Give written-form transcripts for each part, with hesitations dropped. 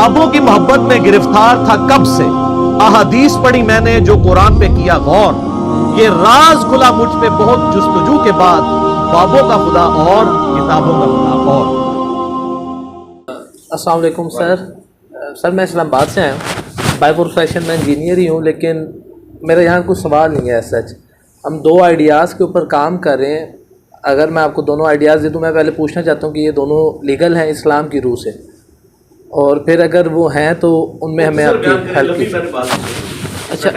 ख्वाबों की मोहब्बत में गिरफ्तार था कब से, अहादीस पढ़ी मैंने जो कुरान पे किया गौर, ये राज खुला मुझ पे बहुत जुस्तजू के बाद, ख्वाबों का खुदा और किताबों का खुदा और। अस्सलाम वालेकुम सर मैं इस्लामाबाद से आया हूँ। बाय प्रोफेशन मैं इंजीनियर ही हूँ, लेकिन मेरा यहाँ कुछ सवाल नहीं है सच। हम दो आइडियाज़ के ऊपर काम कर रहे हैं। अगर मैं आपको दोनों आइडियाज़ दे दूँ, मैं पहले पूछना चाहता हूँ कि ये दोनों लीगल हैं इस्लाम की रूह से, और फिर अगर वो हैं तो उनमें हमें आपकी हेल्प की। अच्छा,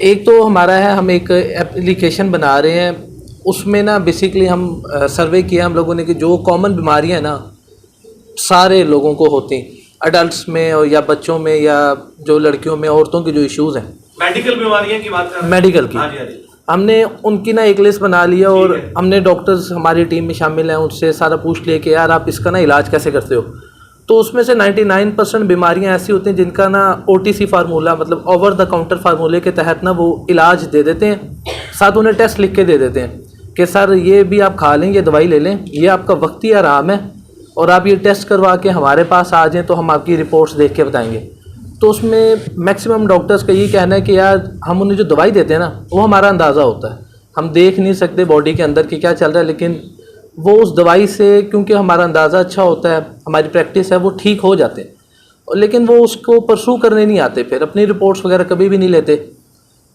एक तो हमारा है, हम एक एप्लीकेशन बना रहे हैं, उसमें ना बेसिकली हम सर्वे किया हम लोगों ने कि जो कॉमन बीमारियाँ हैं ना सारे लोगों को होती, अडल्ट्स में और या बच्चों में या जो लड़कियों में, औरतों के जो इश्यूज़ हैं, मेडिकल बीमारियां की बात कर रहे हैं, मेडिकल की। हाँ जी, हाँ जी। हमने उनकी ना एक लिस्ट बना लिया और हमने डॉक्टर्स हमारी टीम में शामिल हैं, उनसे सारा पूछ लिया कि यार आप इसका ना इलाज कैसे करते हो। तो उसमें से 99% बीमारियां ऐसी होती हैं जिनका ना OTC फार्मूला, मतलब ओवर द काउंटर फार्मूले के तहत ना वो इलाज दे देते हैं, साथ उन्हें टेस्ट लिख के दे देते हैं कि सर ये भी आप खा लें, ये दवाई ले लें, ये आपका वक्ती आराम है और आप ये टेस्ट करवा के हमारे पास आ जाएँ तो हम आपकी रिपोर्ट्स देख के बताएंगे। तो उसमें मैक्सिमम डॉक्टर्स का यही कहना है कि यार हम उन्हें जो दवाई देते हैं ना वो हमारा अंदाज़ा होता है, हम देख नहीं सकते बॉडी के अंदर की क्या चल रहा है, लेकिन वो उस दवाई से क्योंकि हमारा अंदाज़ा अच्छा होता है, हमारी प्रैक्टिस है, वो ठीक हो जाते हैं। लेकिन वो उसको परसू करने नहीं आते, फिर अपनी रिपोर्ट्स वगैरह कभी भी नहीं लेते।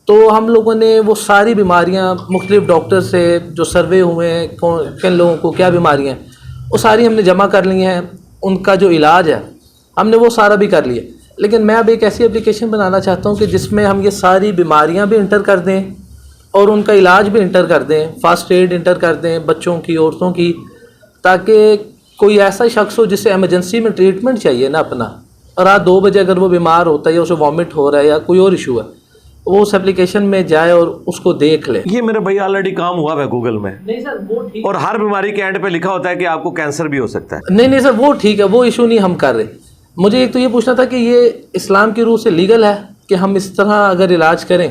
तो हम लोगों ने वो सारी बीमारियाँ मुख्तलिफ डॉक्टर से जो सर्वे हुए हैं, किन लोगों को क्या बीमारियाँ हैं, वो सारी हमने जमा कर ली हैं। उनका जो इलाज है हमने वो सारा भी कर लिया। लेकिन मैं अब एक ऐसी एप्लीकेशन बनाना चाहता हूँ कि जिसमें हम ये सारी बीमारियाँ भी इंटर कर दें और उनका इलाज भी इंटर कर दें, फास्ट एड इंटर कर दें बच्चों की, औरतों की, ताकि कोई ऐसा शख्स हो जिसे इमरजेंसी में ट्रीटमेंट चाहिए ना अपना, और रात 2 बजे अगर वो बीमार होता है या उसे वॉमिट हो रहा है या कोई और इशू है, वो उस एप्लीकेशन में जाए और उसको देख ले। ये मेरे भाई ऑलरेडी काम हुआ है गूगल में। नहीं सर वो ठीक, और हर बीमारी के एंड पे लिखा होता है कि आपको कैंसर भी हो सकता है। नहीं सर वो ठीक है, वो इशू नहीं हम कर रहे। मुझे एक तो ये पूछना था कि ये इस्लाम की रूह से लीगल है कि हम इस तरह अगर इलाज करें।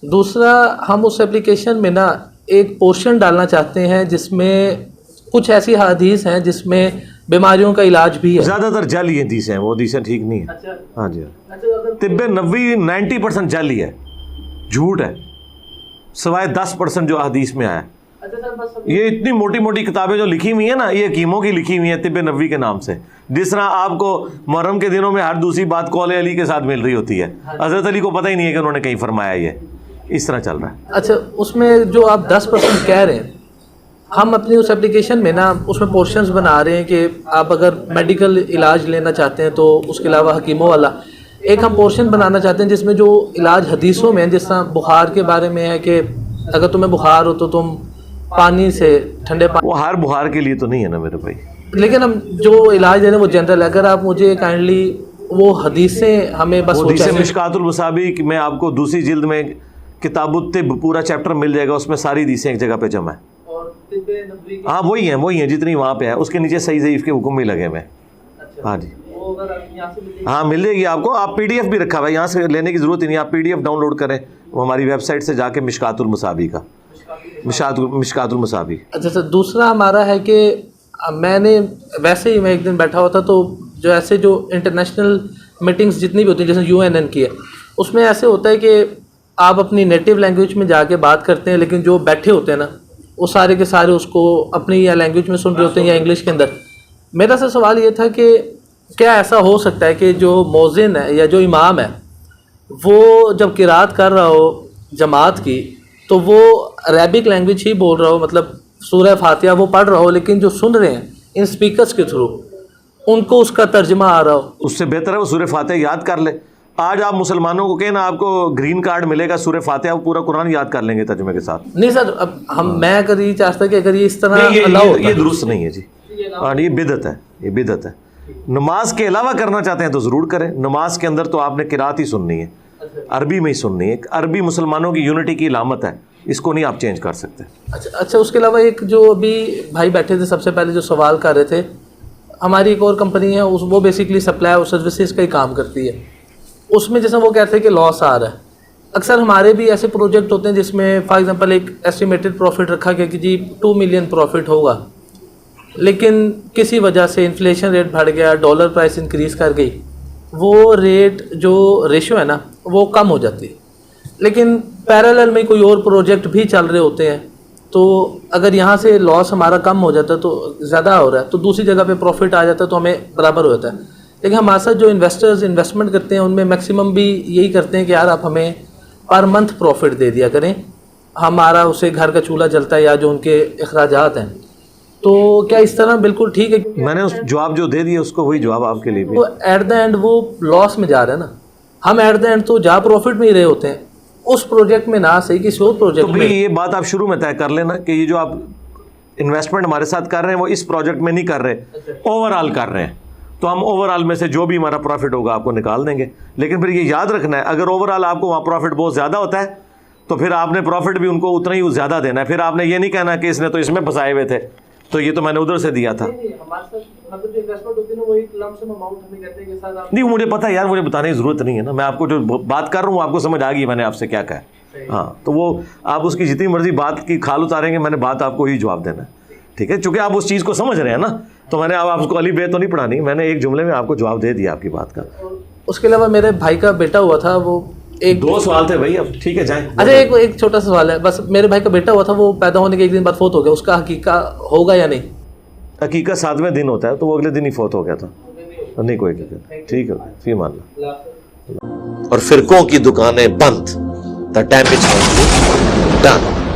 दूसरा, हम उस एप्लीकेशन में ना एक पोर्शन डालना चाहते हैं जिसमें कुछ ऐसी हदीस हैं जिसमें बीमारियों का इलाज भी है। ज़्यादातर जाली हदीसें हैं, वो हदीसें ठीक नहीं है। अच्छा, हाँ जी, अच्छा, तिब्बे नबवी 90% जाली है, झूठ है, सिवाय 10% जो हदीस में आया। अच्छा सर, बस ये इतनी मोटी मोटी किताबें जो लिखी हुई है ना, ये हकीमों की लिखी हुई है तिब्बे नबवी के नाम से। जिस तरह आपको मुहर्रम के दिनों में हर दूसरी बात कौले अली के साथ मिल रही होती है, हजरत अली को पता ही नहीं है कि उन्होंने कहीं फरमाया, ये इस तरह चल रहा है। अच्छा, उसमें जो आप 10% कह रहे हैं, हम अपनी उस एप्लीकेशन में ना उसमें पोर्शंस बना रहे हैं कि आप अगर मेडिकल इलाज लेना चाहते हैं तो उसके अलावा हकीमों वाला एक हम पोर्शन बनाना चाहते हैं जिसमें जो इलाज हदीसों में, जिस तरह बुखार के बारे में है कि अगर तुम्हें बुखार हो तो तुम पानी से, ठंडे पानी, वो हर बुखार के लिए तो नहीं है ना मेरे भाई, लेकिन हम जो इलाज दे रहे हैं वो जनरल। अगर आप मुझे काइंडली वो हदीसें हमें बस मिशकातुल मुसाबी में आपको दूसरी जिल्द में किताबुत तिब पूरा चैप्टर मिल जाएगा, उसमें सारी हदीसें एक जगह पे जमा है। हाँ वही है जितनी वहाँ पे है, उसके नीचे सही ज़ईफ़ के हुक्म भी लगे हुए हैं। हाँ जी, हाँ मिल जाएगी आपको। आप PDF भी रखा हुआ है, यहाँ से लेने की ज़रूरत ही नहीं, आप PDF डाउनलोड करें, वो हमारी वेबसाइट से जाके मिशकातुल मुसाबी का, मिशकातुल मुसाबी। अच्छा सर, दूसरा हमारा है कि मैंने वैसे ही मैं एक दिन बैठा हुआ था, तो जो ऐसे जो इंटरनेशनल मीटिंग्स जितनी भी होती हैं, जैसे UNN की है, उसमें ऐसे होता है कि आप अपनी नेटिव लैंग्वेज में जाके बात करते हैं, लेकिन जो बैठे होते हैं ना वो सारे के सारे उसको अपनी या लैंग्वेज में सुन रहे होते हैं या इंग्लिश के अंदर। मेरा सर सवाल ये था कि क्या ऐसा हो सकता है कि जो मौज़िन है या जो इमाम है वो जब किरात कर रहा हो जमात की तो वो अरबिक लैंग्वेज ही बोल रहा हो, मतलब सूरह फातिहा वो पढ़ रहा हो, लेकिन जो सुन रहे हैं इन स्पीकर्स के थ्रू उनको उसका तर्जमा आ रहा हो। उससे बेहतर है वो सूरह फातिहा याद कर ले। आज आप मुसलमानों को कहना आपको ग्रीन कार्ड मिलेगा सूरह फातिहा, वो पूरा कुरान याद कर लेंगे तर्जुमे के साथ। नहीं सर, अब मैं अगर ये चाहता कि अगर ये इस तरह ये दुरुस्त नहीं है जी, और ये बिदअत है, ये बिदअत है। नमाज के अलावा करना चाहते हैं तो ज़रूर करें। नमाज के अंदर तो आपने किरात ही सुननी है, अरबी में ही सुननी है। अरबी मुसलमानों की यूनिटी की इलामत है, इसको नहीं आप चेंज कर सकते। अच्छा, उसके अलावा एक जो अभी भाई बैठे थे सबसे पहले जो सवाल कर रहे थे, हमारी एक और कंपनी है वो बेसिकली सप्लाई और सर्विसेज का ही काम करती है। उसमें जैसे वो कहते हैं कि लॉस आ रहा है, अक्सर हमारे भी ऐसे प्रोजेक्ट होते हैं जिसमें फॉर एग्जांपल एक एस्टिमेटेड प्रॉफिट रखा गया कि जी 2 मिलियन प्रॉफिट होगा, लेकिन किसी वजह से इन्फ्लेशन रेट बढ़ गया, डॉलर प्राइस इंक्रीज़ कर गई, वो रेट जो रेशियो है ना वो कम हो जाती है, लेकिन पैरेलल में कोई और प्रोजेक्ट भी चल रहे होते हैं, तो अगर यहाँ से लॉस हमारा कम हो जाता है तो ज़्यादा हो रहा है तो दूसरी जगह पे प्रॉफिट आ जाता है तो हमें बराबर हो जाता है। लेकिन हमारे साथ जो इन्वेस्टर्स इन्वेस्टमेंट करते हैं उनमें मैक्सिमम भी यही करते हैं कि यार आप हमें पर मंथ प्रॉफिट दे दिया करें, हमारा उससे घर का चूल्हा जलता है या जो उनके अखराजात हैं। तो क्या इस तरह बिल्कुल ठीक है? मैंने उस जवाब जो दे दिया उसको वही जवाब आपके लिए भी। तो एट द एंड वो लॉस में जा रहा है ना, हम एट द एंड तो जहाँ प्रॉफिट में ही रहे होते हैं, उस प्रोजेक्ट में ना सही किसी और प्रोजेक्ट तो में। ये बात आप शुरू में तय कर लेना कि ये जो आप इन्वेस्टमेंट हमारे साथ कर रहे हैं वो इस प्रोजेक्ट में नहीं कर रहे, ओवरऑल कर रहे हैं, तो हम ओवरऑल में से जो भी हमारा प्रॉफिट होगा आपको निकाल देंगे। लेकिन फिर ये याद रखना है, अगर ओवरऑल आपको वहाँ प्रॉफिट बहुत ज़्यादा होता है तो फिर आपने प्रॉफिट भी उनको उतना ही ज़्यादा देना है। फिर आपने ये नहीं कहना कि इसने तो इसमें फंसाए हुए थे तो ये तो मैंने उधर से दिया था। नहीं, मुझे पता है यार, मुझे बताने की ज़रूरत नहीं है ना, मैं आपको जो बात कर रहा हूँ आपको समझ आ गई मैंने आपसे क्या कहा। हाँ, तो वो आप उसकी जितनी मर्जी बात की खाल उतारेंगे, मैंने बात आपको ही जवाब देना है, ठीक है? चूँकि आप उस चीज़ को समझ रहे हैं ना, तो मैंने अब आपको अली बे तो नहीं पढ़ानी, मैंने एक जुमले में आपको जवाब दे दिया आपकी बात का। उसके अलावा मेरे भाई का बेटा हुआ था, वो एक दो सवाल थे भाई, अब ठीक है जाएं। अच्छा एक छोटा सा सवाल है बस। मेरे भाई का बेटा हुआ था, वो पैदा होने के एक दिन बाद फोत हो गया, उसका हकीकत होगा या नहीं? हकीकत 7वें दिन होता है, तो वो अगले दिन ही फौत हो गया था। नहीं कोई हकीकत, ठीक है, फी मान लो। और फिरकों की दुकानें बंद। The damage done.